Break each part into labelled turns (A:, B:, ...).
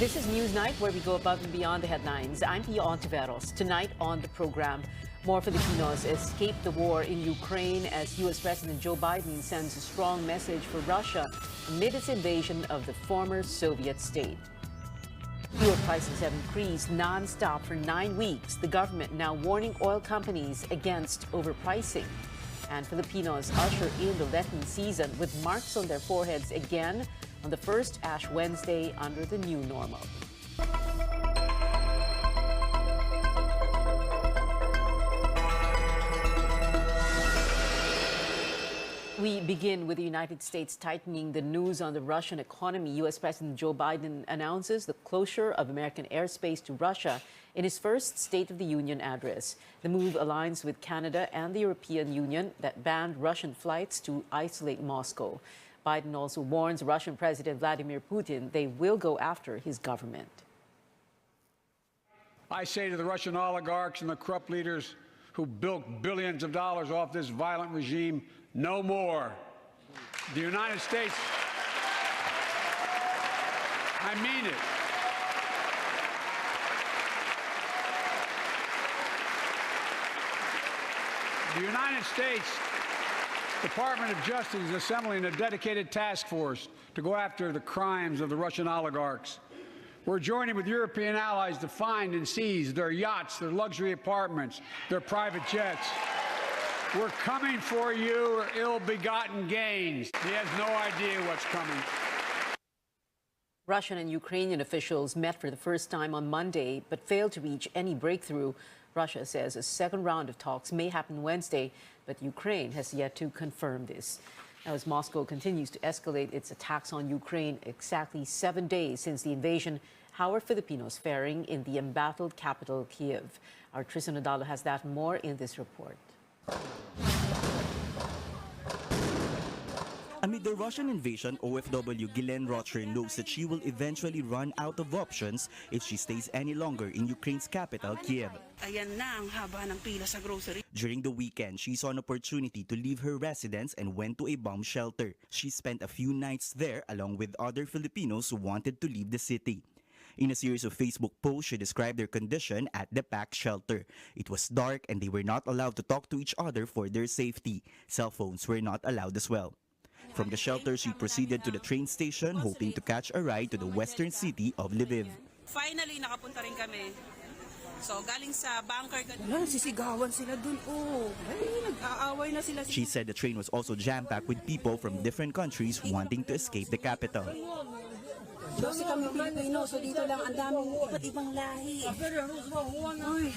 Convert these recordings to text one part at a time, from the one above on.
A: This is Newsnight, where we go above and beyond the headlines. I'm Pia Ontiveros. Tonight on the program, more Filipinos escape the war in Ukraine as U.S. President Joe Biden sends a strong message for Russia amid its invasion of the former Soviet state. Fuel prices have increased non-stop for 9 weeks. The government now warning oil companies against overpricing. And Filipinos usher in the Lenten season with marks on their foreheads again on the first Ash Wednesday under the new normal. We begin with the United States tightening the noose on the Russian economy. U.S. President Joe Biden announces the closure of American airspace to Russia in his first State of the Union address. The move aligns with Canada and the European Union that banned Russian flights to isolate Moscow. Biden also warns Russian President Vladimir Putin they will go after his government.
B: I say to the Russian oligarchs and the corrupt leaders who built billions of dollars off this violent regime, no more. The United States, I mean it. The United States Department of Justice is assembling a dedicated task force to go after the crimes of the Russian oligarchs. We're joining with European allies to find and seize their yachts, their luxury apartments, their private jets. We're coming for you, ill-begotten gains. He has no idea what's coming.
A: Russian and Ukrainian officials met for the first time on Monday, but failed to reach any breakthrough. Russia says a second round of talks may happen Wednesday, but Ukraine has yet to confirm this. Now, as Moscow continues to escalate its attacks on Ukraine exactly 7 days since the invasion, how are Filipinos faring in the embattled capital, Kiev? Our Tristan Nadalo has that and more in this report.
C: Amid the Russian invasion, OFW Ghislaine Rocher knows that she will eventually run out of options if she stays any longer in Ukraine's capital, Kiev.
D: Ayan na ang haba ng pila sa grocery.
C: During the weekend, she saw an opportunity to leave her residence and went to a bomb shelter. She spent a few nights there along with other Filipinos who wanted to leave the city. In a series of Facebook posts, she described their condition at the packed shelter. It was dark and they were not allowed to talk to each other for their safety. Cell phones were not allowed as well. From the shelter, she proceeded to the train station, hoping to catch a ride to the western city of Lviv.
D: Finally, nakapunta rin kami. So, galing sa bunker.
E: Sisigawan sila dun. Oh, nag-aaway na sila.
C: She said the train was also jam-packed with people from different countries wanting to escape the capital.
E: Kasi kami Pilipino, so dito lang ang daming iba't ibang lahi. Uy,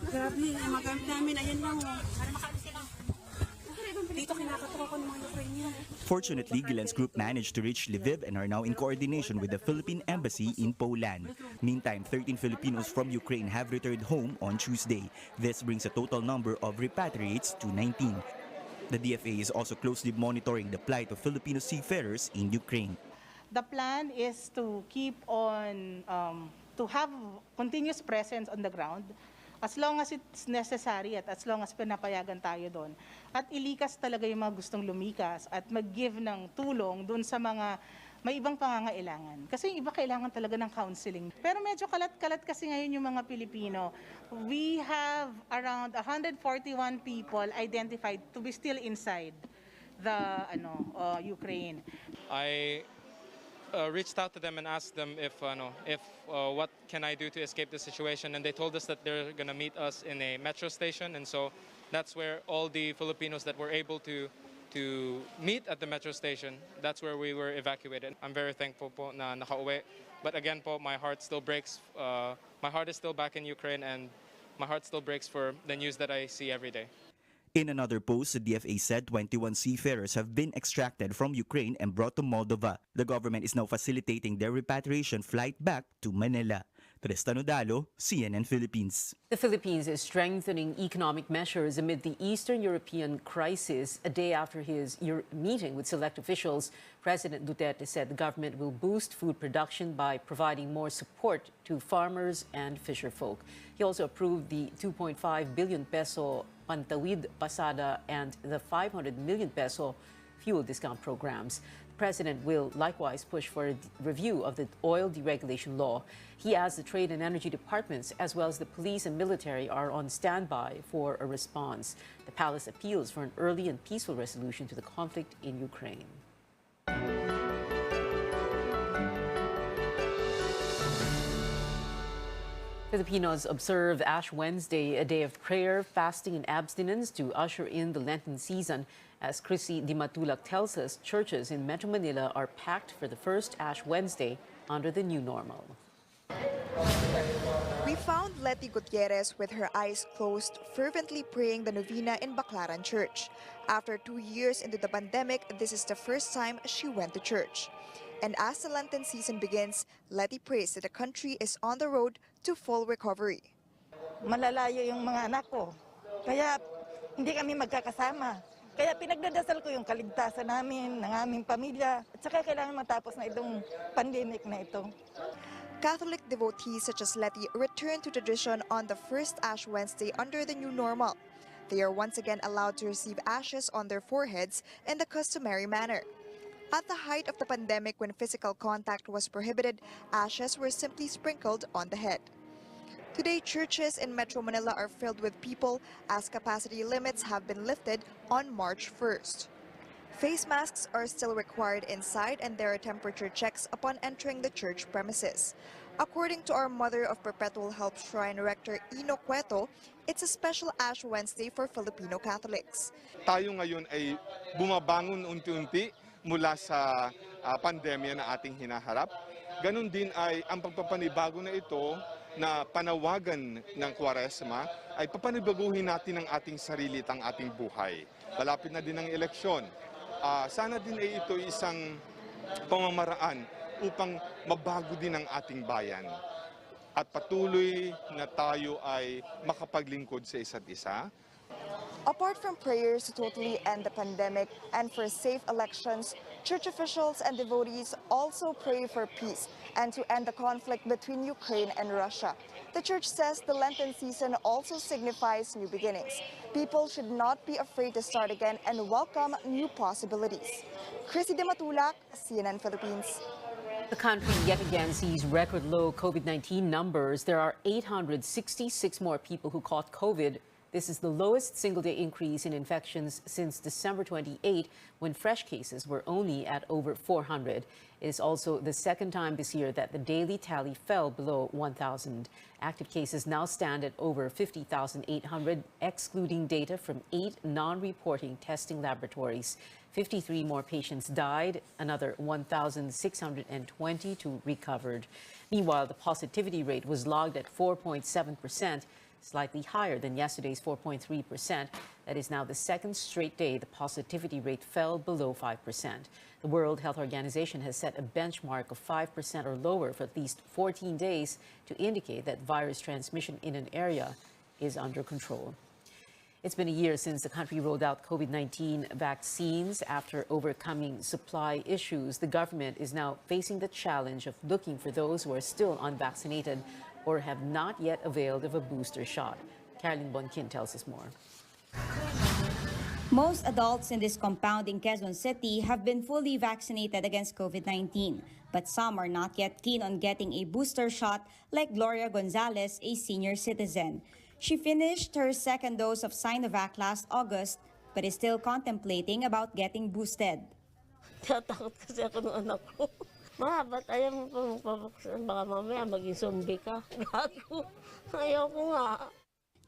E: grabe, magamit namin, ayan lang. Para makaalis sila. Dito kinakatawa ko ng mga Ukrainian.
C: Fortunately, Ghislaine's group managed to reach Lviv and are now in coordination with the Philippine Embassy in Poland. Meantime, 13 Filipinos from Ukraine have returned home on Tuesday. This brings the total number of repatriates to 19. The DFA is also closely monitoring the plight of Filipino seafarers in Ukraine.
F: The plan is to keep on, to have continuous presence on the ground as long as it's necessary at as long as pinapayagan tayo doon. At ilikas talaga yung mga gustong lumikas at mag-give ng tulong doon sa mga may ibang pangangailangan. Kasi yung iba kailangan talaga ng counseling. Pero medyo kalat-kalat kasi ngayon yung mga Pilipino. We have around 141 people identified to be still inside the Ukraine.
G: I reached out to them and asked them if what can I do to escape the situation, and they told us that they're gonna meet us in a metro station, and so that's where all the Filipinos that were able to meet at the metro station, that's where we were evacuated. I'm very thankful po na nakauwi, but again po, my heart still breaks. My heart is still back in Ukraine, and my heart still breaks for the news that I see every day.
C: In another post, the DFA said 21 seafarers have been extracted from Ukraine and brought to Moldova. The government is now facilitating their repatriation flight back to Manila. Tristan Nadalo, CNN Philippines.
A: The Philippines is strengthening economic measures amid the Eastern European crisis. A day after his meeting with select officials, President Duterte said the government will boost food production by providing more support to farmers and fisherfolk. He also approved the 2.5 billion peso Pantawid Pasada and the 500 million peso fuel discount programs. The president will likewise push for a review of the oil deregulation law. He adds the Trade and Energy departments, as well as the police and military, are on standby for a response. The palace appeals for an early and peaceful resolution to the conflict in Ukraine. Filipinos observe Ash Wednesday, a day of prayer, fasting, and abstinence to usher in the Lenten season. As Chrissy Di Matulak tells us, churches in Metro Manila are packed for the first Ash Wednesday under the new normal.
H: We found Letty Gutierrez with her eyes closed, fervently praying the novena in Baclaran Church. After 2 years into the pandemic, this is the first time she went to church. And as the Lenten season begins, Letty prays that the country is on the road to full recovery.
I: Malalayo yung mga anak ko, kaya hindi kami magkakasama. Kaya pinagdadasal ko yung kaligtasan namin, ng aming pamilya, at saka kailangan matapos na itong pandemic na ito.
H: Catholic devotees such as Letty return to tradition on the first Ash Wednesday under the new normal. They are once again allowed to receive ashes on their foreheads in the customary manner. At the height of the pandemic, when physical contact was prohibited, ashes were simply sprinkled on the head. Today, churches in Metro Manila are filled with people as capacity limits have been lifted on March 1st. Face masks are still required inside, and there are temperature checks upon entering the church premises. According to our Mother of Perpetual Help Shrine Rector Ino Cueto, it's a special Ash Wednesday for Filipino Catholics.
J: Tayo ngayon ay bumabangon unti-unti mula sa pandemya na ating hinaharap. Ganon din ay ang pagpapanibago na ito na panawagan ng Kwaresma ay papanibaguhin natin ang ating sarili at ang ating buhay. Malapit na din ang eleksyon. Sana din ay ito isang pamamaraan upang mabago din ang ating bayan. At patuloy na tayo ay makapaglingkod sa isa't isa.
H: Apart from prayers to totally end the pandemic and for safe elections, church officials and devotees also pray for peace and to end the conflict between Ukraine and Russia. The church says the Lenten season also signifies new beginnings. People should not be afraid to start again and welcome new possibilities. Chrissy Di Matulak, CNN Philippines.
A: The country yet again sees record low COVID-19 numbers. There are 866 more people who caught COVID. This is the lowest single-day increase in infections since December 28, when fresh cases were only at over 400. It is also the second time this year that the daily tally fell below 1,000. Active cases now stand at over 50,800, excluding data from 8 non-reporting testing laboratories. 53 more patients died, another 1,622 recovered. Meanwhile, the positivity rate was logged at 4.7%. Slightly higher than yesterday's 4.3%. That is now the second straight day the positivity rate fell below 5%. The World Health Organization has set a benchmark of 5% or lower for at least 14 days to indicate that virus transmission in an area is under control. It's been a year since the country rolled out COVID-19 vaccines. After overcoming supply issues, the government is now facing the challenge of looking for those who are still unvaccinated or have not yet availed of a booster shot. Caroline Bonkin tells us more.
K: Most adults in this compound in Quezon City have been fully vaccinated against COVID-19, but some are not yet keen on getting a booster shot, like Gloria Gonzalez, a senior citizen. She finished her second dose of Sinovac last August, but is still contemplating about getting boosted.
L: Tatakot kasi ako ng anak ko. Ba't ayaw mo pa magpapaksan? Baka mamaya maging zombie ka. Gago. Ayaw ko nga.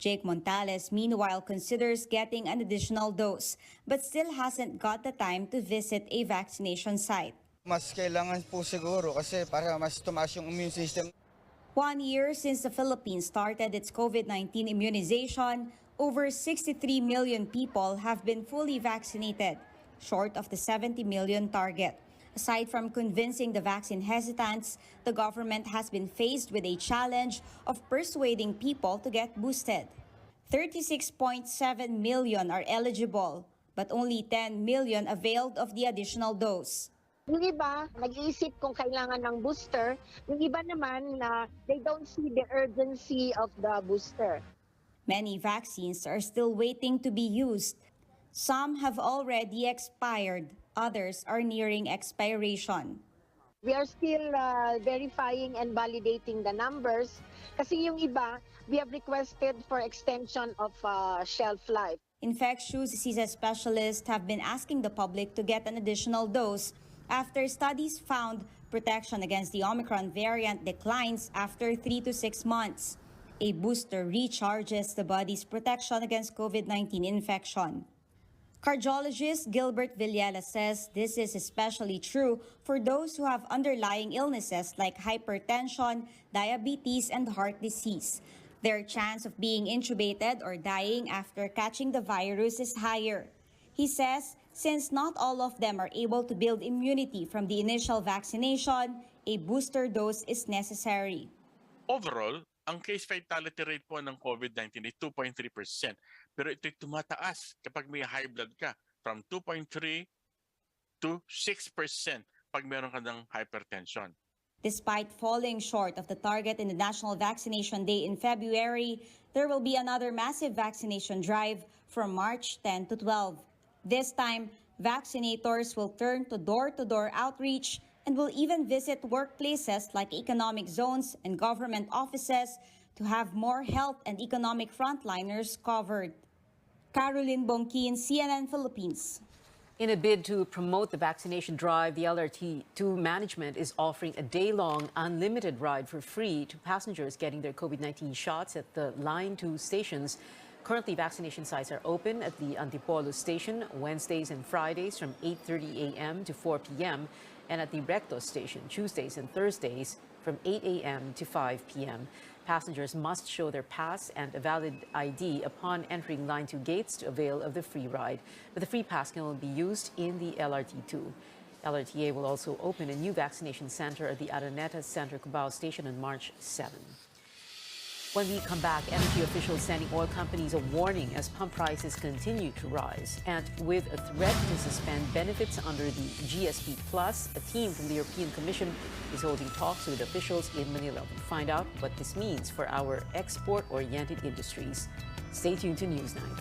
K: Jake Montales, meanwhile, considers getting an additional dose, but still hasn't got the time to visit a vaccination site.
M: Mas kailangan po siguro kasi para mas tumaas yung immune system.
K: 1 year since the Philippines started its COVID-19 immunization, over 63 million people have been fully vaccinated, short of the 70 million target. Aside from convincing the vaccine hesitants, the government has been faced with a challenge of persuading people to get boosted. 36.7 million are eligible, but only 10 million availed of the additional dose.
N: Yung iba, nag-iisip kung kailangan ng booster. Yung iba naman na they don't see the urgency of the booster.
K: Many vaccines are still waiting to be used. Some have already expired. Others are nearing expiration.
N: We are still verifying and validating the numbers kasi yung iba, we have requested for extension of shelf life.
K: Infectious diseases specialists have been asking the public to get an additional dose after studies found protection against the Omicron variant declines after 3 to 6 months. A booster recharges the body's protection against COVID-19 infection. Cardiologist Gilbert Villela says this is especially true for those who have underlying illnesses like hypertension, diabetes, and heart disease. Their chance of being intubated or dying after catching the virus is higher. He says since not all of them are able to build immunity from the initial vaccination, a booster dose is necessary.
O: Overall, ang case fatality rate po ng COVID-19 ay 2.3%. Pero ito'y tumataas kapag may high blood ka from 2.3 to 6% pag meron ka ng hypertension.
K: Despite falling short of the target in the National Vaccination Day in February, there will be another massive vaccination drive from March 10 to 12. This time, vaccinators will turn to door-to-door outreach and will even visit workplaces like economic zones and government offices to have more health and economic frontliners covered. Caroline Bongkin, CNN Philippines.
A: In a bid to promote the vaccination drive, the LRT2 management is offering a day-long unlimited ride for free to passengers getting their COVID-19 shots at the Line 2 stations. Currently, vaccination sites are open at the Antipolo station Wednesdays and Fridays from 8:30 a.m. to 4 p.m. and at the Recto station Tuesdays and Thursdays from 8 a.m. to 5 p.m. Passengers must show their pass and a valid ID upon entering Line 2 gates to avail of the free ride. But the free pass can only be used in the LRT2. LRTA will also open a new vaccination center at the Araneta Center Cubao station on March 7. When we come back, energy officials sending oil companies a warning as pump prices continue to rise. And with a threat to suspend benefits under the GSP Plus, a team from the European Commission is holding talks with officials in Manila. We'll find out what this means for our export-oriented industries. Stay tuned to Newsnight.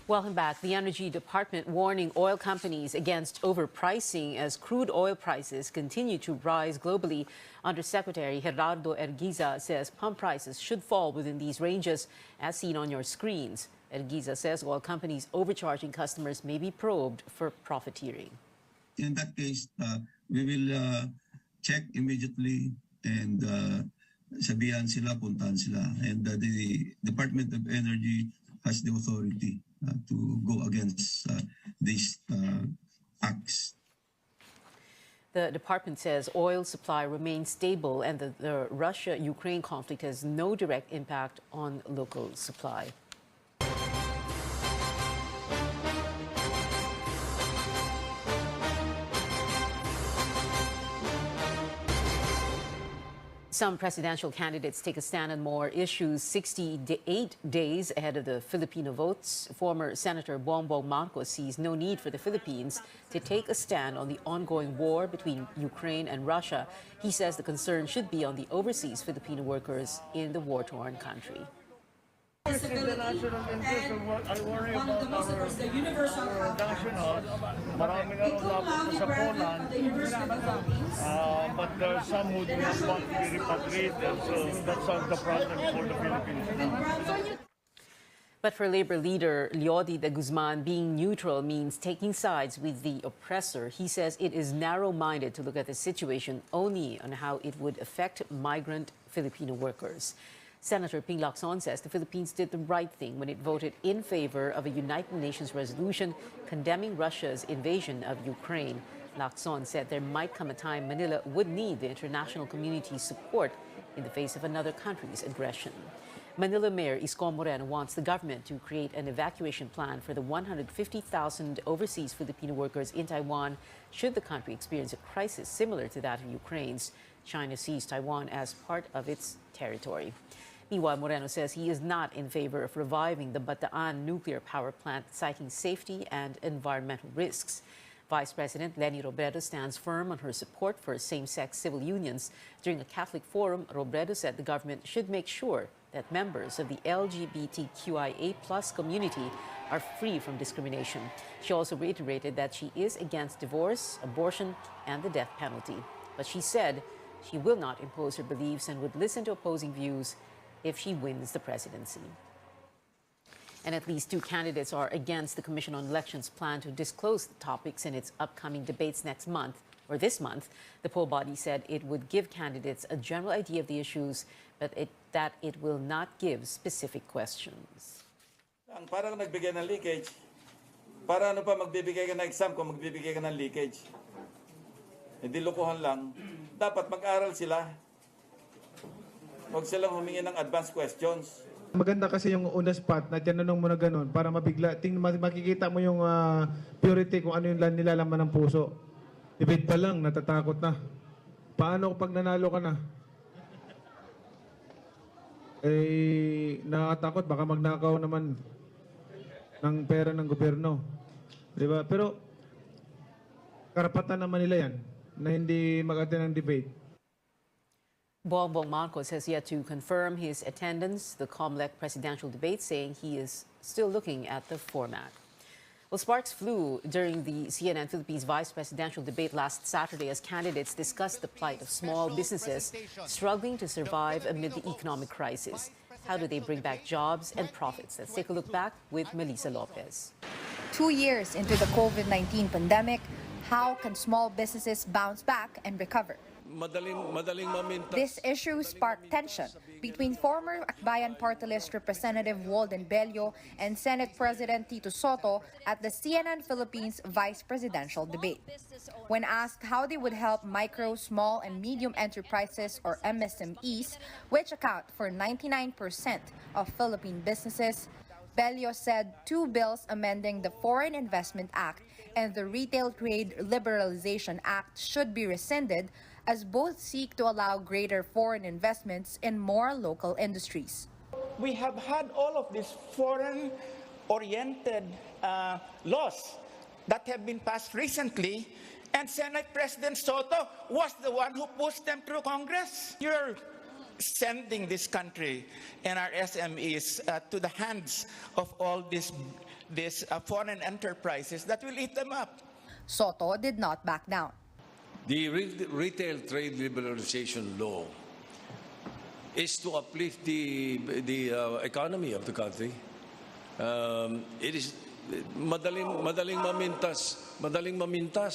A: Welcome back. The Energy Department warning oil companies against overpricing as crude oil prices continue to rise globally. Undersecretary Gerardo Erguiza says pump prices should fall within these ranges as seen on your screens. Erguiza says oil companies overcharging customers may be probed for profiteering.
P: In that case, we will check immediately and sabihan sila, puntahan sila. And the Department of Energy has the authority to go against these acts.
A: The department says oil supply remains stable and that the Russia-Ukraine conflict has no direct impact on local supply. Some presidential candidates take a stand on more issues 68 days ahead of the Filipino votes. Former Senator Bongbong Marcos sees no need for the Philippines to take a stand on the ongoing war between Ukraine and Russia. He says the concern should be on the overseas Filipino workers in the war-torn country.
Q: accessibility, and one of the most, of course, the universal health care. It will allow the president of the University of the Philippines.
R: But there are some who do not want to be repatriated, so that solves the problem for the Philippines.
A: But for Labor leader Leody de Guzman, being neutral means taking sides with the oppressor. He says it is narrow-minded to look at the situation only on how it would affect migrant Filipino workers. Senator Ping Lacson says the Philippines did the right thing when it voted in favor of a United Nations resolution condemning Russia's invasion of Ukraine. Lacson said there might come a time Manila would need the international community's support in the face of another country's aggression. Manila Mayor Isko Moreno wants the government to create an evacuation plan for the 150,000 overseas Filipino workers in Taiwan should the country experience a crisis similar to that of Ukraine's. China sees Taiwan as part of its territory. Meanwhile, Moreno says he is not in favor of reviving the Bataan nuclear power plant, citing safety and environmental risks. Vice President Leni Robredo stands firm on her support for same-sex civil unions. During a Catholic forum, Robredo said the government should make sure that members of the LGBTQIA+ community are free from discrimination. She also reiterated that she is against divorce, abortion, and the death penalty. But she said she will not impose her beliefs and would listen to opposing views if she wins the presidency. And at least 2 candidates are against the Commission on Elections' plan to disclose the topics in its upcoming debates next month, or this month. The poll body said it would give candidates a general idea of the issues, but that it will not give specific questions.
S: Parang nagbigay ng leakage. Para ano pa magbibigay ka ng exam kung magbibigay ka ng leakage? Hindi lokohan lang. Dapat mag-aral sila. Huwag silang humingi ng advanced questions.
T: Maganda kasi yung una spot na tinanong mo na ganun para mabigla. Makikita mo yung purity kung ano yung nilalaman ng puso. Debate pa lang, natatakot na. Paano pag nanalo ka na? Eh, nakakatakot. Baka magnakaw naman ng pera ng gobyerno. Diba? Pero, karapatan naman nila yan na hindi mag-attend ng debate.
A: Bongbong Marcos has yet to confirm his attendance the COMELEC presidential debate, saying he is still looking at the format. Well, sparks flew during the CNN Philippines vice presidential debate last Saturday as candidates discussed the plight of small businesses struggling to survive amid the economic crisis. How do they bring back jobs and profits? Let's take a look back with Melissa Lopez.
U: 2 years into the COVID-19 pandemic, how can small businesses bounce back and recover? This issue sparked tension between former Akbayan Party List Representative Walden Bello and Senate President Tito Soto at the CNN Philippines vice presidential debate. When asked how they would help micro, small, and medium enterprises or MSMEs, which account for 99% of Philippine businesses, Bello said 2 bills amending the Foreign Investment Act and the Retail Trade Liberalization Act should be rescinded, as both seek to allow greater foreign investments in more local industries.
V: We have had all of these foreign-oriented laws that have been passed recently, and Senate President Soto was the one who pushed them through Congress. You're sending this country and our SMEs to the hands of all these foreign enterprises that will eat them up.
U: Soto did not back down.
W: The Retail Trade Liberalization Law is to uplift the economy of the country. It is madaling mamintas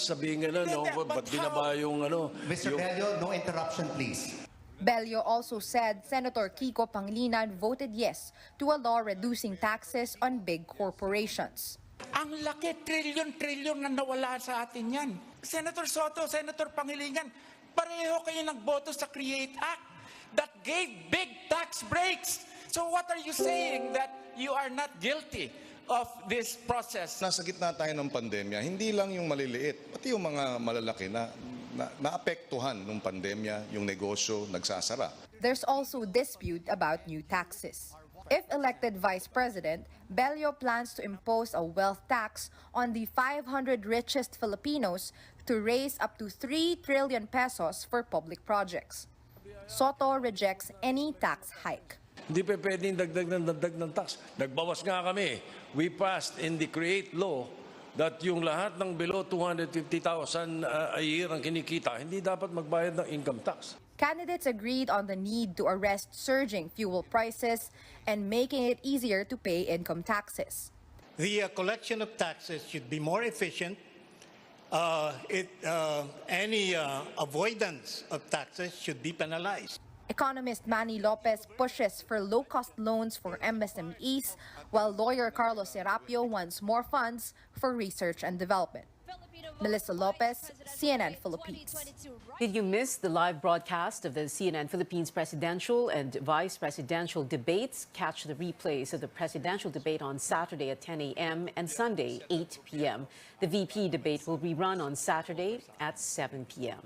W: sabihin nga no, ba't binaba yung ano.
X: Mr. Bello, no interruption please.
U: Bello also said Senator Kiko Pangilinan voted yes to a law reducing taxes on big corporations.
V: Ang laki, trilyon na nawala sa atin yan. Senator Soto, Senator Pangilinan, pareho kayo nagboto sa CREATE Act that gave big tax breaks. So what are you saying, that you are not guilty of this process?
Y: Nasa gitna tayo ng pandemya, hindi lang yung maliliit, pati yung mga malalaki na naapektuhan ng pandemya, yung negosyo nagsasara.
U: There's also dispute about new taxes. If elected vice president, Bello plans to impose a wealth tax on the 500 richest Filipinos to raise up to 3 trillion pesos for public projects. Soto rejects any tax hike.
W: Hindi pa pwedeng dagdag ng tax. Nagbawas nga kami. We passed in the CREATE law that yung lahat ng below 250,000 a year ang kinikita, hindi dapat magbayad ng income tax.
U: Candidates agreed on the need to arrest surging fuel prices and making it easier to pay income taxes.
B: The collection of taxes should be more efficient. Any avoidance of taxes should be penalized.
U: Economist Manny Lopez pushes for low-cost loans for MSMEs, while lawyer Carlos Serapio wants more funds for research and development. Melissa Lopez, CNN Philippines.
A: Did you miss the live broadcast of the CNN Philippines presidential and vice presidential debates? Catch the replays of the presidential debate on Saturday at 10 a.m. and Sunday 8 p.m. The VP debate will rerun on Saturday at 7 p.m.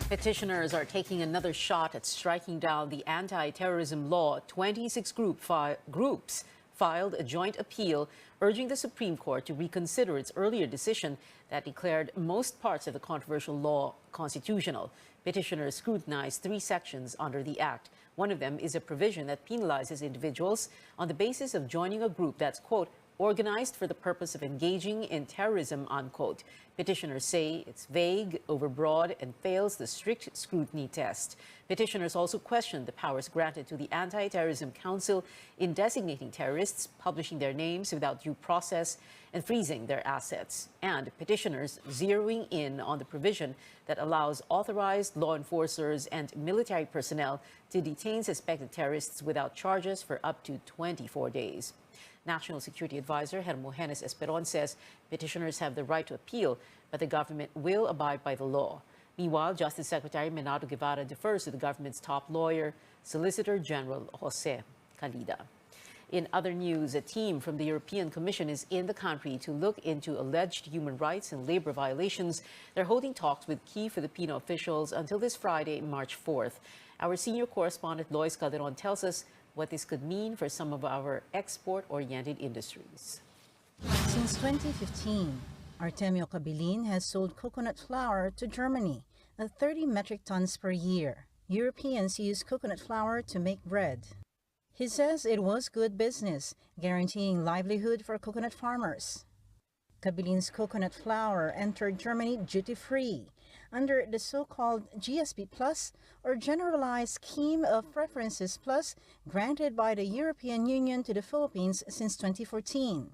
A: Petitioners are taking another shot at striking down the anti-terrorism law. 26 groups filed a joint appeal urging the Supreme Court to reconsider its earlier decision that declared most parts of the controversial law constitutional. Petitioners scrutinized 3 sections under the act. One of them is a provision that penalizes individuals on the basis of joining a group that's, quote, organized for the purpose of engaging in terrorism, unquote. Petitioners say it's vague, overbroad, and fails the strict scrutiny test. Petitioners also questioned the powers granted to the Anti-Terrorism Council in designating terrorists, publishing their names without due process, and freezing their assets. And petitioners zeroing in on the provision that allows authorized law enforcers and military personnel to detain suspected terrorists without charges for up to 24 days. National Security Advisor Hermogenes Esperon says petitioners have the right to appeal, but the government will abide by the law. Meanwhile, Justice Secretary Menardo Guevara defers to the government's top lawyer, Solicitor General Jose Calida. In other news, a team from the European Commission is in the country to look into alleged human rights and labor violations. They're holding talks with key Filipino officials until this Friday, March 4th. Our senior correspondent Lois Calderon tells us what this could mean for some of our export-oriented industries.
D: Since 2015, Artemio Cabilin has sold coconut flour to Germany at 30 metric tons per year. Europeans use coconut flour to make bread. He says it was good business, guaranteeing livelihood for coconut farmers. Cabilin's coconut flour entered Germany duty-free under the so-called GSP Plus, or Generalized Scheme of Preferences Plus, granted by the European Union to the Philippines since 2014.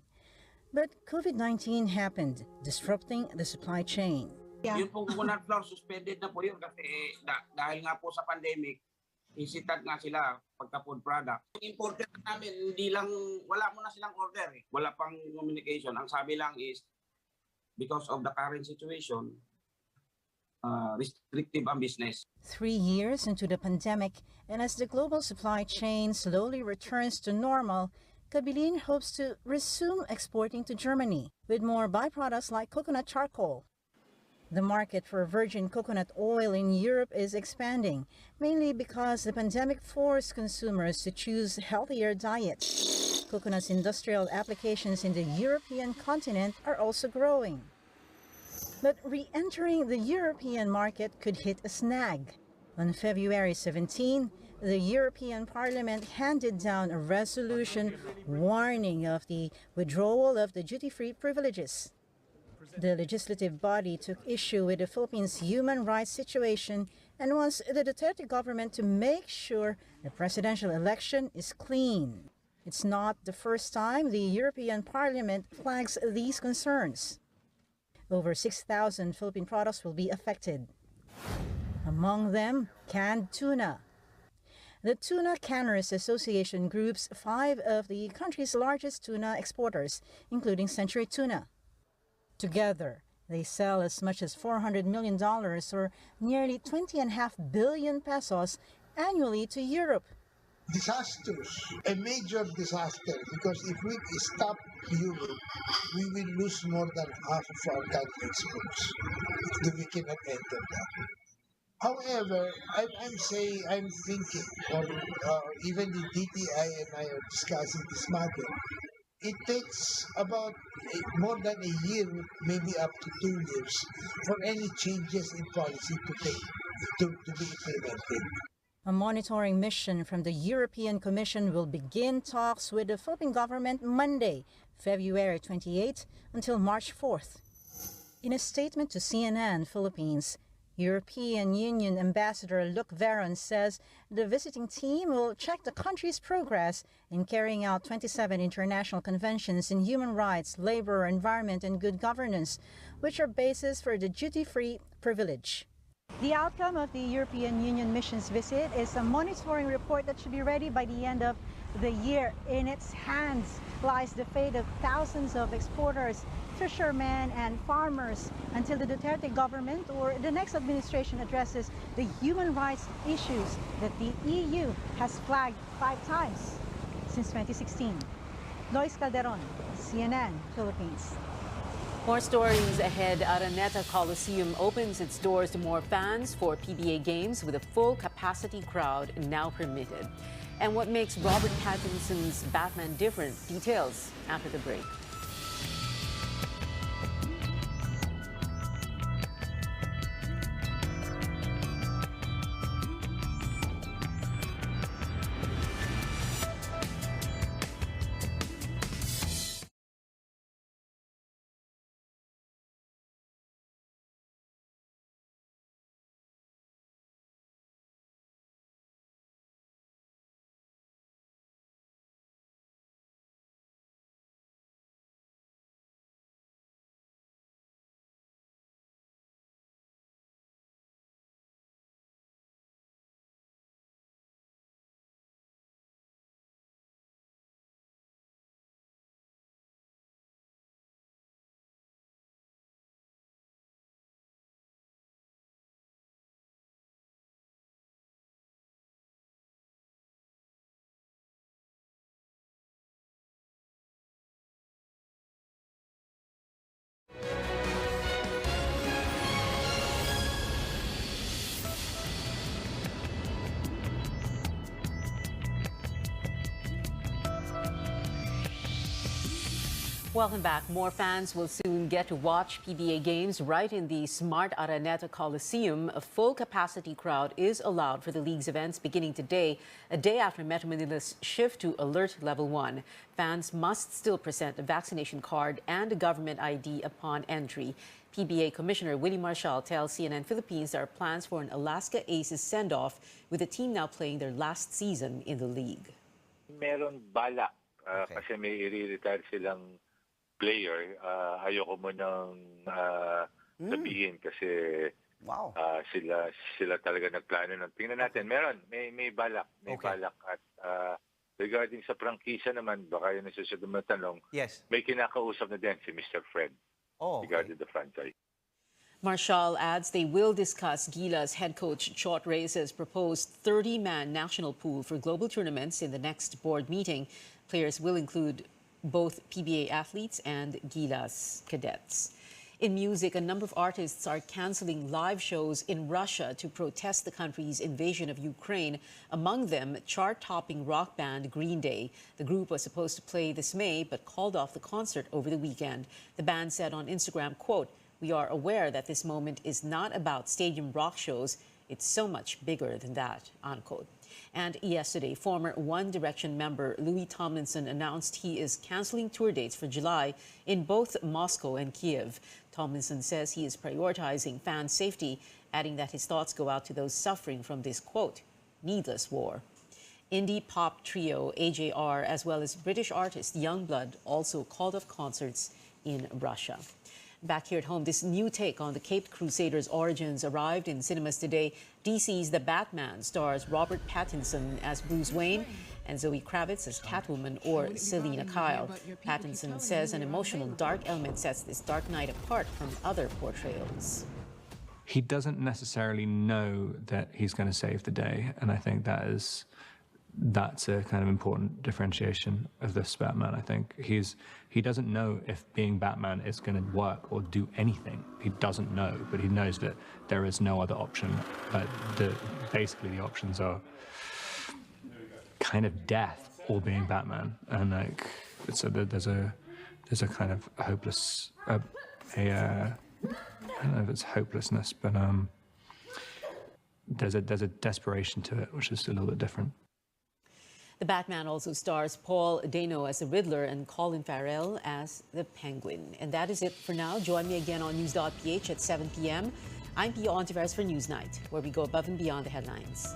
D: But COVID-19 happened, disrupting the supply chain.
E: Yung pong coconut flour, suspended na po yun kasi dahil nga po sa pandemic, isitat nga sila pagka-food product. Yung importer namin, wala mo na silang order eh. Wala pang communication. Ang sabi lang is, because of the current situation, restrictive ang business.
D: 3 years into the pandemic, and as the global supply chain slowly returns to normal, Cabilin hopes to resume exporting to Germany with more byproducts like coconut charcoal. The market for virgin coconut oil in Europe is expanding, mainly because the pandemic forced consumers to choose healthier diets. Coconut's industrial applications in the European continent are also growing. But re-entering the European market could hit a snag. On February 17, the European Parliament handed down a resolution warning of the withdrawal of the duty-free privileges. The legislative body took issue with the Philippines' human rights situation and wants the Duterte government to make sure the presidential election is clean. It's not the first time the European Parliament flags these concerns. Over 6,000 Philippine products will be affected. Among them, canned tuna. The Tuna Canners Association groups 5 of the country's largest tuna exporters, including Century Tuna. Together, they sell as much as $400 million, or nearly 20.5 billion pesos annually to Europe.
F: Disastrous, a major disaster, because if we stop Europe, we will lose more than half of our country exports. We cannot enter that. However, I'm thinking, or even the DTI and I are discussing this matter, it takes about more than a year, maybe up to 2 years, for any changes in policy to be implemented.
D: A monitoring mission from the European Commission will begin talks with the Philippine government Monday, February 28 until March 4th. In a statement to CNN Philippines, European Union Ambassador Luc Veron says the visiting team will check the country's progress in carrying out 27 international conventions in human rights, labor, environment, and good governance, which are bases for the duty-free privilege. The outcome of the European Union mission's visit is a monitoring report that should be ready by the end of the year. In its hands lies the fate of thousands of exporters, fishermen, and farmers until the Duterte government or the next administration addresses the human rights issues that the EU has flagged 5 times since 2016. Lois Calderon, CNN, Philippines.
A: More stories ahead. Araneta Coliseum opens its doors to more fans for PBA games with a full capacity crowd now permitted. And what makes Robert Pattinson's Batman different? Details after the break. Welcome back. More fans will soon get to watch PBA games right in the Smart Araneta Coliseum. A full capacity crowd is allowed for the league's events beginning today, a day after Metro Manila's shift to Alert Level 1. Fans must still present a vaccination card and a government ID upon entry. PBA Commissioner Willie Marshall tells CNN Philippines there are plans for an Alaska Aces send-off, with the team now playing their last season in the league.
C: Meron balak kasi may i-retire silang player. Ayoko mo nang sabihin kasi sila talaga nagplano ng tingnan natin. Meron, may balak. May balak. At regarding sa prangkisa naman, baka yun ang susunod na tanong, may kinakausap na din si Mr. Fred regarding the franchise.
A: Marshall adds they will discuss Gila's head coach Chot Reyes' proposed 30-man national pool for global tournaments in the next board meeting. Players will include both PBA athletes and Gila's cadets. In music, a number of artists are canceling live shows in Russia to protest the country's invasion of Ukraine. Among them, chart-topping rock band Green Day. The group was supposed to play this May, but called off the concert over the weekend. The band said on Instagram, quote, "We are aware that this moment is not about stadium rock shows. It's so much bigger than that," unquote. And yesterday, former One Direction member Louis Tomlinson announced he is canceling tour dates for July in both Moscow and Kiev. Tomlinson says he is prioritizing fan safety, adding that his thoughts go out to those suffering from this, quote, needless war. Indie pop trio AJR, as well as British artist Youngblood, also called off concerts in Russia. Back here at home, this new take on the Caped Crusaders' origins arrived in cinemas today. DC's The Batman stars Robert Pattinson as Bruce Wayne and Zoe Kravitz as Catwoman or Selina Kyle. Pattinson says an emotional dark element sets this Dark Knight apart from other portrayals.
G: He doesn't necessarily know that he's going to save the day, and I think that's a kind of important differentiation of this Batman. I think he doesn't know if being Batman is going to work or do anything. He doesn't know, but he knows that there is no other option. Basically, the options are kind of death or being Batman, and there's a kind of hopeless I don't know if it's hopelessness, but there's a desperation to it, which is a little bit different.
A: The Batman also stars Paul Dano as the Riddler and Colin Farrell as the Penguin. And that is it for now. Join me again on News.ph at 7 p.m. I'm Pia Ontiveros for Newsnight, where we go above and beyond the headlines.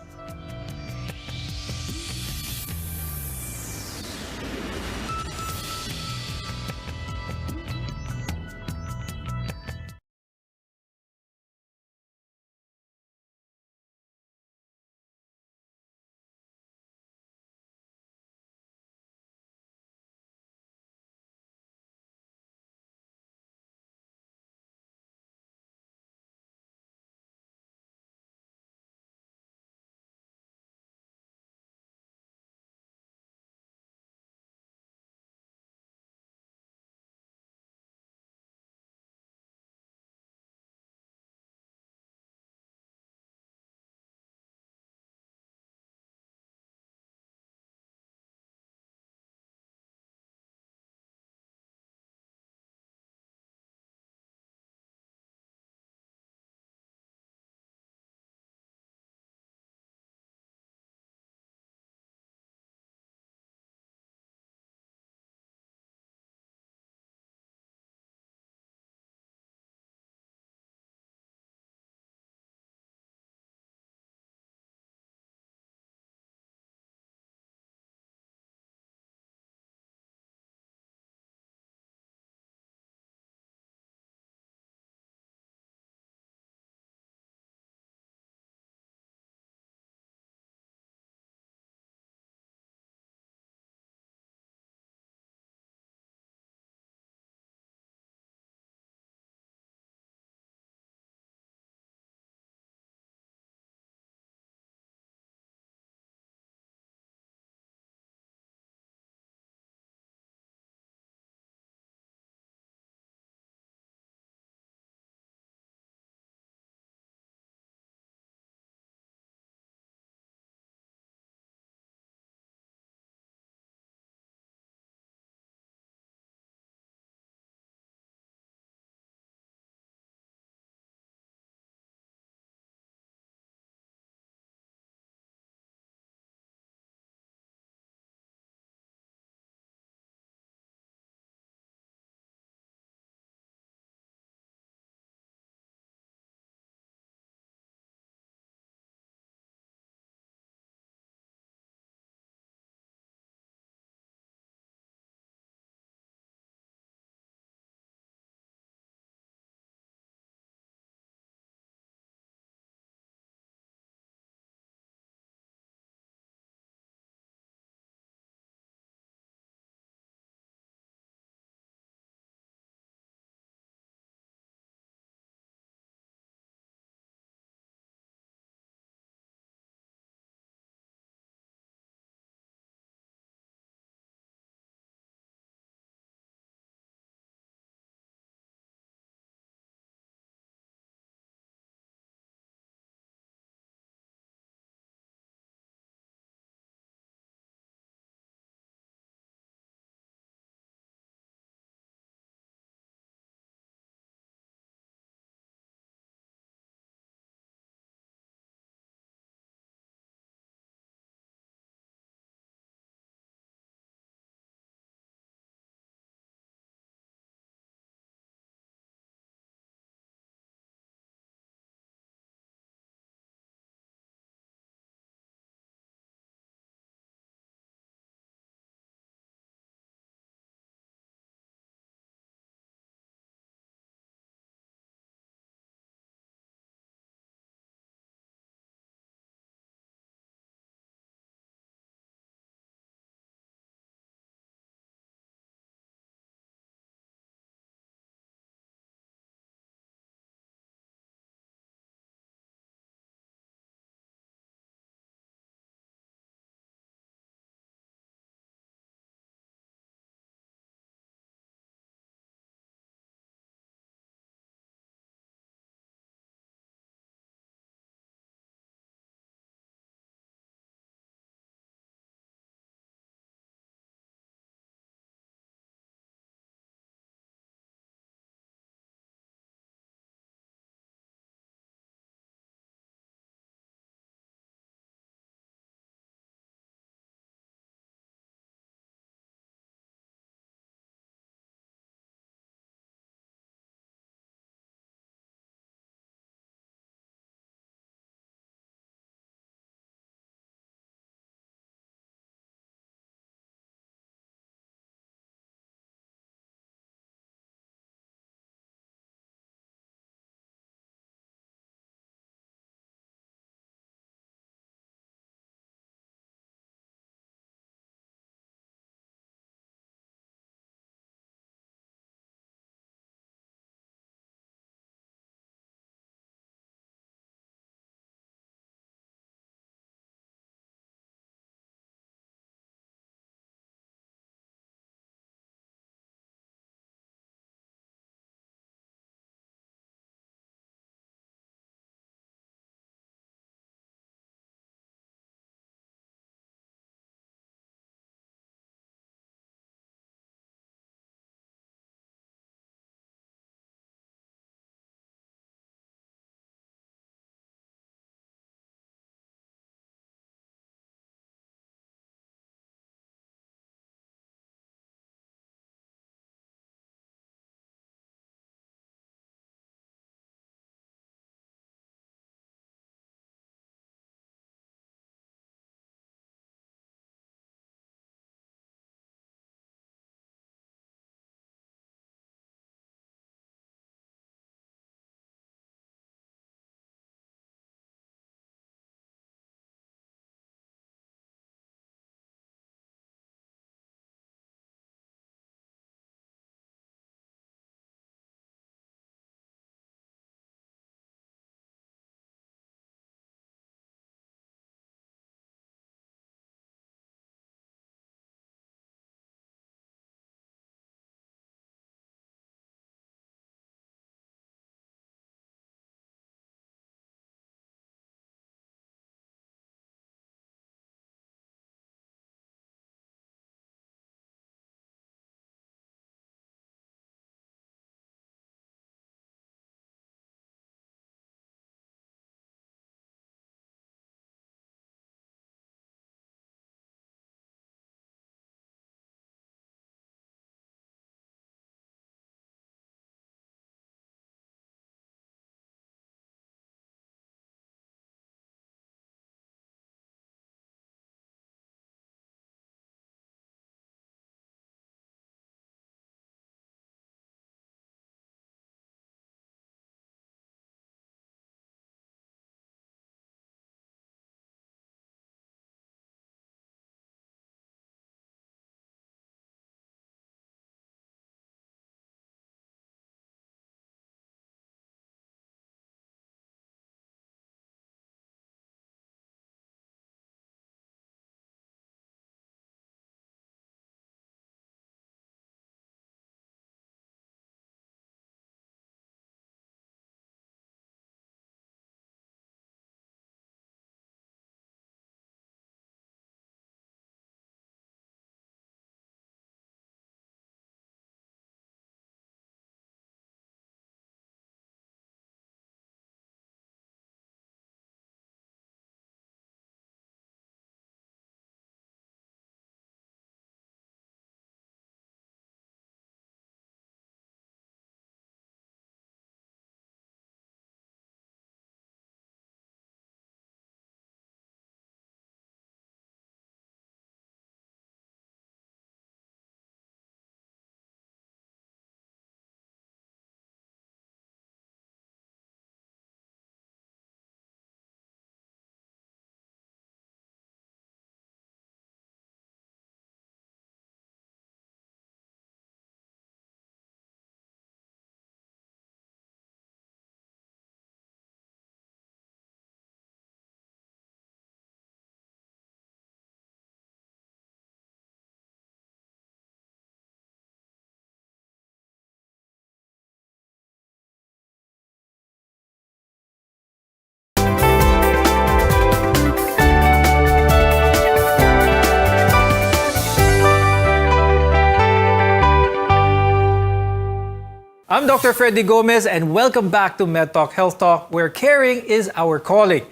H: I'm Dr. Freddy Gomez, and welcome back to MedTalk Health Talk, where caring is our calling.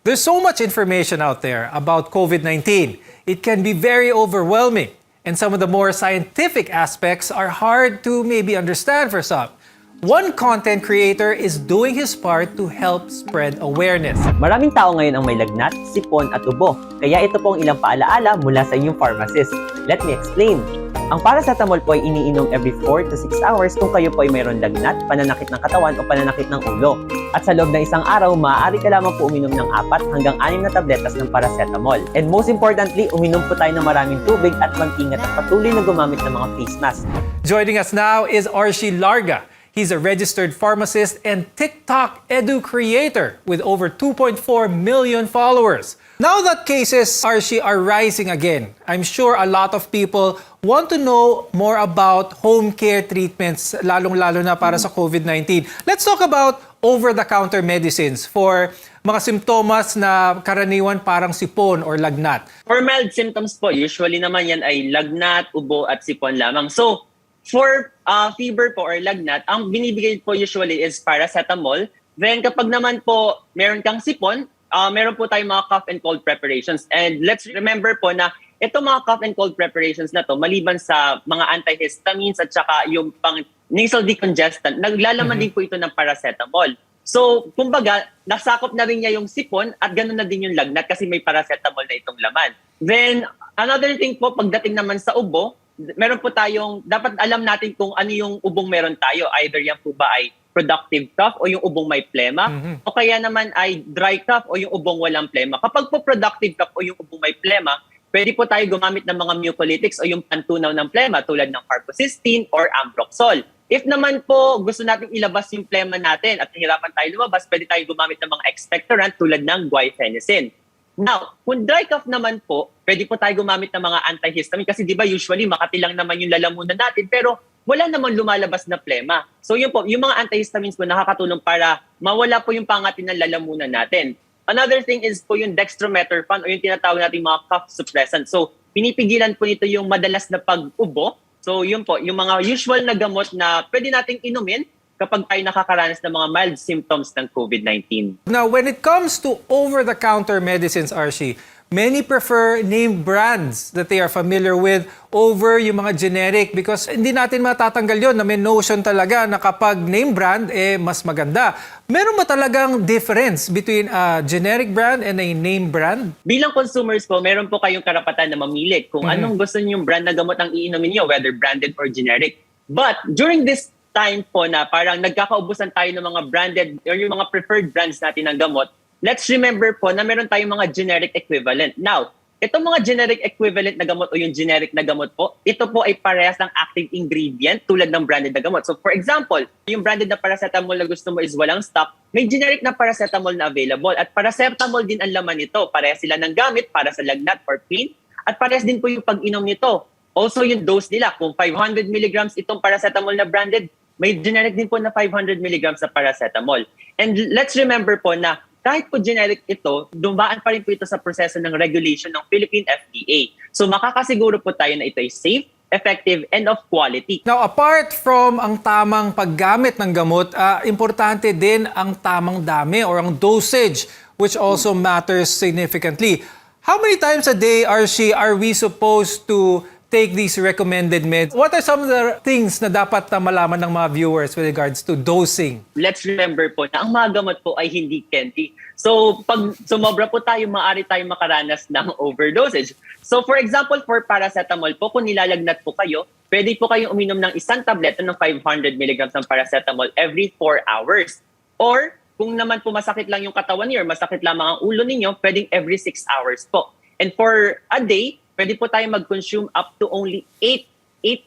H: There's so much information out there about COVID-19. It can be very overwhelming, and some of the more scientific aspects are hard to maybe understand for some. One content creator is doing his part to help spread awareness.
I: Maraming tao ngayon ang may lagnat, sipon at ubo. Kaya ito pong ilang paalaala mula sa inyong pharmacist. Let me explain. Ang paracetamol po ay iniinom every 4 to 6 hours kung kayo po ay mayroon lagnat, pananakit ng katawan o pananakit ng ulo. At sa loob ng isang araw, maaari ka lamang po uminom ng 4 hanggang 6 na tabletas ng paracetamol. And most importantly, uminom po tayo ng maraming tubig at mag-ingat at patuloy na gumamit ng mga face mask.
H: Joining us now is Archie Larga. He's a registered pharmacist and TikTok edu creator with over 2.4 million followers. Now that cases are rising again, I'm sure a lot of people want to know more about home care treatments, lalong-lalo na para sa COVID-19. Let's talk about over-the-counter medicines for mga simptomas na karaniwan parang sipon or lagnat.
J: For mild symptoms po, usually naman yan ay lagnat, ubo at sipon lamang. So, for fever po or lagnat, ang binibigay po usually is paracetamol. Then kapag naman po meron kang sipon, meron po tayong mga cough and cold preparations. And let's remember po na itong mga cough and cold preparations na to, maliban sa mga antihistamines at saka yung pang nasal decongestant, naglalaman din po ito ng paracetamol. So, kumbaga, nasakop na rin niya yung sipon at ganoon na din yung lagnat kasi may paracetamol na itong laman. Then, another thing po, pagdating naman sa ubo, meron po tayong, dapat alam natin kung ano yung ubong meron tayo. Either yan po ba ay productive cough o yung ubong may plema, o kaya naman ay dry cough o yung ubong walang plema. Kapag po productive cough o yung ubong may plema, pwede po tayo gumamit ng mga mucolytics o yung pantunaw ng plema tulad ng carbocysteine or ambroxol. If naman po gusto natin ilabas yung plema natin at nahirapan tayo lumabas, pwede tayo gumamit ng mga expectorant tulad ng guaifenesin. Now, kung dry cough naman po, pwede po tayo gumamit ng mga antihistamine kasi di ba usually makati lang naman yung lalamunan natin pero wala namang lumalabas na plema. So yun po, yung mga antihistamines po nakakatulong para mawala po yung pangati ng lalamunan natin. Another thing is po yung dextromethorphan o yung tinatawag nating mga cough suppressant. So pinipigilan po nito yung madalas na pag-ubo. So yun po, yung mga usual na gamot na pwede nating inumin kapag tayo nakakaranas ng mga mild symptoms ng COVID-19.
H: Now, when it comes to over-the-counter medicines, Archie, many prefer name brands that they are familiar with over yung mga generic because hindi natin matatanggal yun na may notion talaga na kapag name brand, mas maganda. Meron ba talagang difference between a generic brand and a name brand?
J: Bilang consumers po, meron po kayong karapatan na mamili kung anong gusto niyong brand na gamot ang iinumin niyo, whether branded or generic. But during this time po na parang nagkakaubusan tayo ng mga branded or yung mga preferred brands natin ng gamot, let's remember po na meron tayong mga generic equivalent. Now, itong mga generic equivalent na gamot o yung generic na gamot po, ito po ay parehas ng active ingredient tulad ng branded na gamot. So for example, yung branded na paracetamol na gusto mo is walang stock, may generic na paracetamol na available at paracetamol din ang laman nito. Parehas sila ng gamit para sa lagnat or pain at parehas din po yung pag-inom nito. Also yung dose nila, kung 500 mg itong paracetamol na branded, may generic din po na 500 mg na paracetamol. And let's remember po na kahit po generic ito, dumaan pa rin po ito sa proseso ng regulation ng Philippine FDA. So makakasiguro po tayo na ito ay safe, effective, and of quality.
H: Now, apart from ang tamang paggamit ng gamot, importante din ang tamang dami or ang dosage, which also matters significantly. How many times a day, Archie, are we supposed to take these recommended meds? What are some of the things na dapat malaman ng mga viewers with regards to dosing?
J: Let's remember po na ang mga gamot po ay hindi candy. So pag sumobra po tayo, maaari tayong makaranas ng overdosage. So for example, for paracetamol po, kung nilalagnat po kayo, pwede po kayong uminom ng isang tableta ng 500 mg ng paracetamol every 4 hours. Or kung naman po masakit lang yung katawan niyo or masakit lamang ang ulo ninyo, pwedeng every 6 hours po. And for a day, pwede po tayo mag-consume up to only 8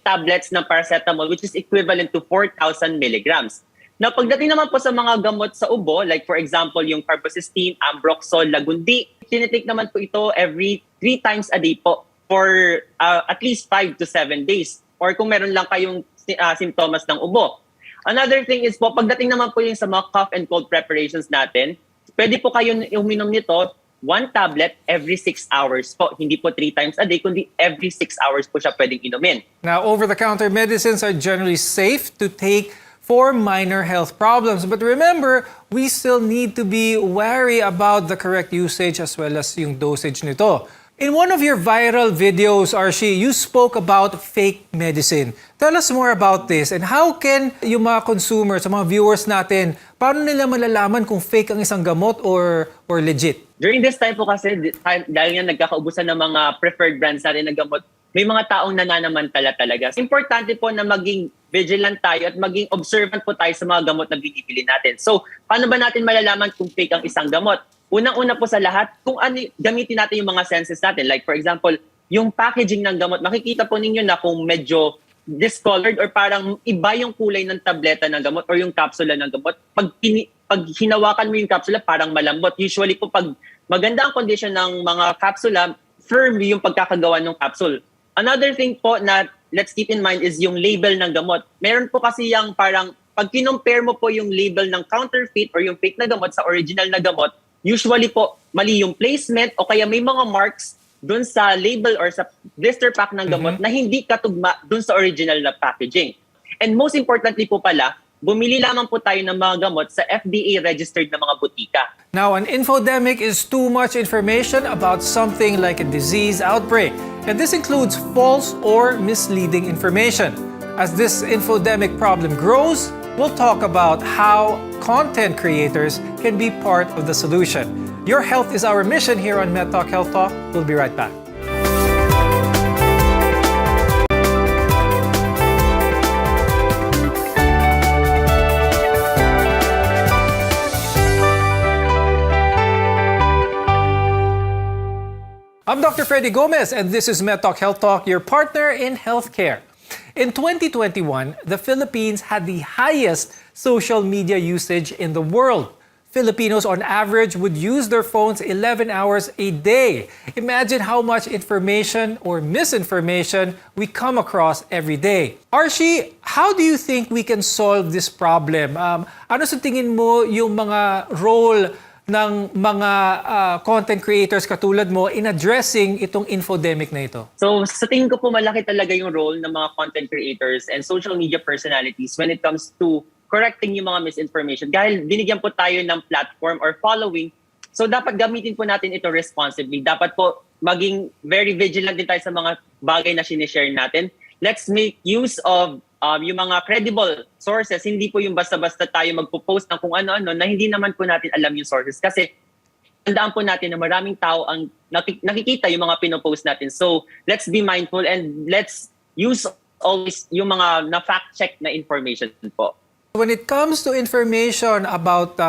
J: tablets ng paracetamol, which is equivalent to 4,000 milligrams. Now, pagdating naman po sa mga gamot sa ubo, like for example, yung carbocysteine, ambroxol, lagundi, tinitake naman po ito every 3 times a day po for at least 5 to 7 days. Or kung meron lang kayong simptomas ng ubo. Another thing is po, pagdating naman po yung sa mga cough and cold preparations natin, pwede po kayo uminom nito 1 tablet every 6 hours po. Hindi po 3 times a day, kundi every 6 hours po siya pwedeng inumin.
H: Now, over-the-counter medicines are generally safe to take for minor health problems. But remember, we still need to be wary about the correct usage as well as yung dosage nito. In one of your viral videos, Archie, you spoke about fake medicine. Tell us more about this and how can yung mga consumers, mga viewers natin, paano nila malalaman kung fake ang isang gamot or legit?
J: During this time po kasi, dahil nga nagkakaubusan ng mga preferred brands natin na gamot, may mga taong nananamantala talaga. Importante po na maging vigilant tayo at maging observant po tayo sa mga gamot na binibili natin. So, paano ba natin malalaman kung fake ang isang gamot? Unang-una po sa lahat, kung ano, gamitin natin yung mga senses natin. Like for example, yung packaging ng gamot, makikita po ninyo na kung medyo discolored or parang iba yung kulay ng tableta ng gamot or yung kapsula ng gamot. Pag hinawakan mo yung kapsula, parang malambot. Usually po pag maganda ang condition ng mga kapsula, firm yung pagkakagawa ng capsule. Another thing po na let's keep in mind is yung label ng gamot. Meron po kasi yung parang, pag kinumpare mo po yung label ng counterfeit or yung fake na gamot sa original na gamot, usually po, mali yung placement o kaya may mga marks dun sa label or sa blister pack ng gamot na hindi katugma dun sa original na packaging. And most importantly po pala, bumili lamang po tayo ng mga gamot sa FDA-registered na mga butika.
H: Now, an infodemic is too much information about something like a disease outbreak. And this includes false or misleading information. As this infodemic problem grows, we'll talk about how content creators can be part of the solution. Your health is our mission here on MedTalk Health Talk. We'll be right back. I'm Dr. Freddy Gomez, and this is MedTalk Health Talk, your partner in healthcare. In 2021, the Philippines had the highest social media usage in the world. Filipinos on average would use their phones 11 hours a day. Imagine how much information or misinformation we come across every day. Archie, how do you think we can solve this problem? Ano sa tingin mo yung mga role ng mga content creators katulad mo in addressing itong infodemic na ito?
J: So sa tingin ko po malaki talaga yung role ng mga content creators and social media personalities when it comes to correcting yung mga misinformation. Dahil binigyan po tayo ng platform or following, so dapat gamitin po natin ito responsibly. Dapat po maging very vigilant din tayo sa mga bagay na sinishare natin. Let's make use of yung mga credible sources, hindi po yung basta-basta tayo magpo-post ng kung ano-ano na hindi naman po natin alam yung sources. Kasi tandaan po natin na maraming tao ang nakikita yung mga pinopost natin. So let's be mindful and let's use always yung mga na-fact-check na information po.
H: When it comes to information about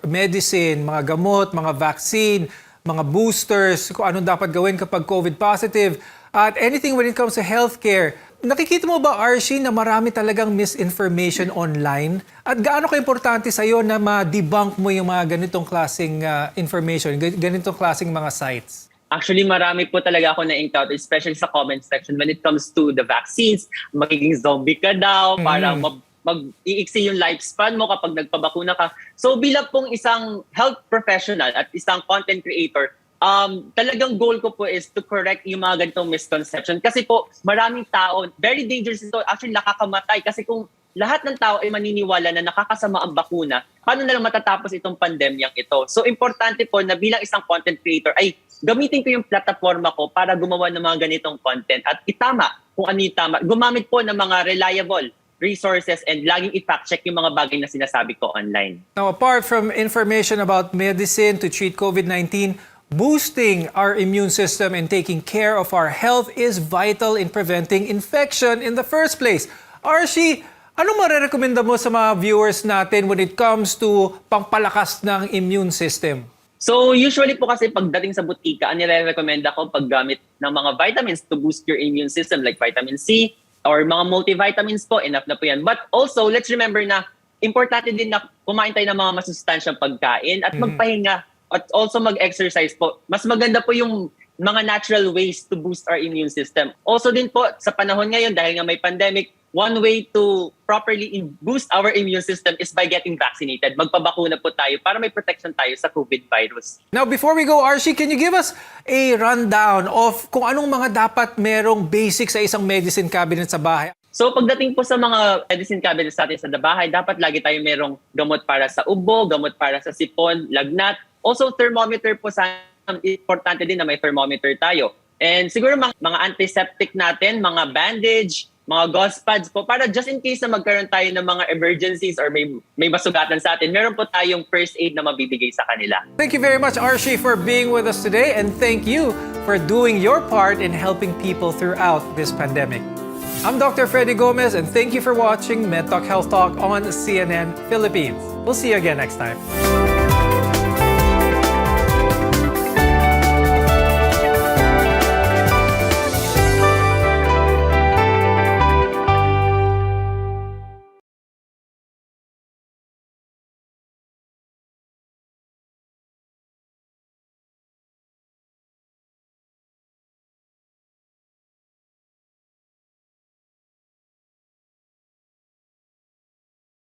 H: medicine, mga gamot, mga vaccine, mga boosters, kung anong dapat gawin kapag COVID positive, at anything when it comes to healthcare, nakikita mo ba, Archie, na marami talagang misinformation online? At gaano ka-importante sa'yo na ma-debunk mo yung mga ganitong klaseng information, ganitong klaseng mga sites?
J: Actually, marami po talaga ako na-encounter, especially sa comment section when it comes to the vaccines. Magiging zombie ka daw, para mag-iiksi yung lifespan mo kapag nagpabakuna ka. So bilang pong isang health professional at isang content creator, talagang goal ko po is to correct yung mga ganitong misconception. Kasi po, maraming tao, very dangerous ito, actually nakakamatay. Kasi kung lahat ng tao ay maniniwala na nakakasama ang bakuna, paano na lang matatapos itong pandemyang ito? So importante po na bilang isang content creator ay gamitin ko yung plataforma ko para gumawa ng mga ganitong content at itama kung ano yung tama. Gumamit po ng mga reliable resources and laging i-fact check yung mga bagay na sinasabi ko online.
H: Now, apart from information about medicine to treat COVID-19, boosting our immune system and taking care of our health is vital in preventing infection in the first place. Archie, ano marerekomenda mo sa mga viewers natin when it comes to pangpalakas ng immune system?
J: So usually po kasi pagdating sa butika, ang nire-recommenda ko paggamit ng mga vitamins to boost your immune system like vitamin C or mga multivitamins po, enough na po yan. But also, let's remember na importante din na kumain tayo ng mga masustansyang pagkain at magpahinga at also mag-exercise po. Mas maganda po yung mga natural ways to boost our immune system. Also din po, sa panahon ngayon, dahil nga may pandemic, one way to properly boost our immune system is by getting vaccinated. Magpabakuna po tayo para may protection tayo sa COVID virus.
H: Now, before we go, Archie, can you give us a rundown of kung anong mga dapat merong basic sa isang medicine cabinet sa bahay?
J: So pagdating po sa mga medicine cabinets natin sa bahay, dapat lagi tayo merong gamot para sa ubo, gamot para sa sipon, lagnat. Also thermometer po sa importante din na may thermometer tayo. And siguro mga antiseptic natin, mga bandage, mga gauze pads po para just in case na magkaroon tayo ng mga emergencies or may masugatan sa atin, meron po tayong first aid na mabibigay sa kanila.
H: Thank you very much, Archie, for being with us today, and thank you for doing your part in helping people throughout this pandemic. I'm Dr. Freddy Gomez, and thank you for watching MedTalk Health Talk on CNN Philippines. We'll see you again next time.